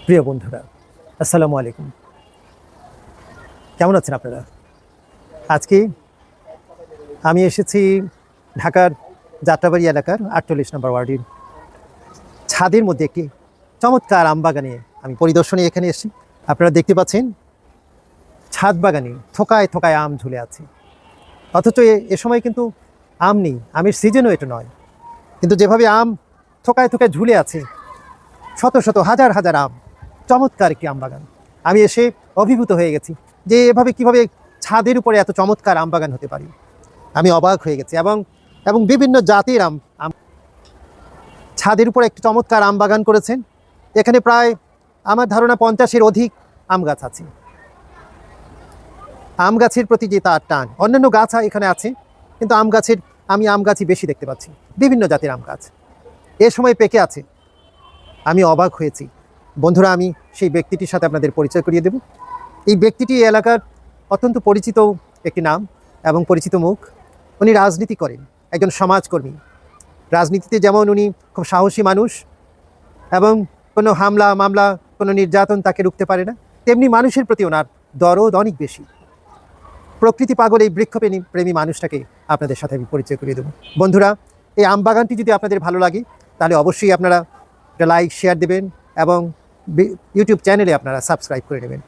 প্রিয় বন্ধুরা, আসসালামু আলাইকুম। কেমন আছেন আপনারা? আজকে আমি এসেছি ঢাকার যাত্রাবাড়ি এলাকার ৪৮ নম্বর ওয়ার্ডের ছাদের মধ্যে একটি চমৎকার আমবাগানে আমি পরিদর্শনে এখানে এসেছি। আপনারা দেখতে পাচ্ছেন ছাদ বাগানে থোকায় থোকায় আম ঝুলে আছে, অথচ এ সময় কিন্তু আম নেই, আমের সিজনও এটা নয়। কিন্তু যেভাবে আম থোকায় থোকায় ঝুলে আছে, শত শত হাজার হাজার আম, চমৎকার একটি আম বাগান। আমি এসে অভিভূত হয়ে গেছি যে এভাবে কিভাবে ছাদের উপরে এত চমৎকার আম বাগান হতে পারে। আমি অবাক হয়ে গেছি এবং এবং বিভিন্ন জাতির আম আম ছাদের উপরে একটি চমৎকার আম বাগান করেছেন। এখানে প্রায় আমার ধারণা 50-এর অধিক আম গাছ আছে। আম গাছের প্রতি যে তার টান, অন্যান্য গাছ এখানে আছে, কিন্তু আমি আম গাছই বেশি দেখতে পাচ্ছি, বিভিন্ন জাতির আম গাছ এ সময় পেকে আছে। আমি অবাক হয়েছি। বন্ধুরা, আমি সেই ব্যক্তিটির সাথে আপনাদের পরিচয় করিয়ে দেব। এই ব্যক্তিটি এই এলাকার অত্যন্ত পরিচিত একটি নাম এবং পরিচিত মুখ। উনি রাজনীতি করেন, একজন সমাজকর্মী। রাজনীতিতে যেমন উনি খুব সাহসী মানুষ এবং কোনো হামলা মামলা, কোনো নির্যাতন তাকে রুখতে পারে না, তেমনি মানুষের প্রতি ওনার দরদ অনেক বেশি। প্রকৃতি পাগল এই বৃক্ষপ্রেমী মানুষটাকে আপনাদের সাথে আমি পরিচয় করিয়ে দেবো। বন্ধুরা, এই আম বাগানটি যদি আপনাদের ভালো লাগে তাহলে অবশ্যই আপনারা একটা লাইক শেয়ার দেবেন এবং ইউটিউব চ্যানেলে আপনারা সাবস্ক্রাইব করে নেবেন।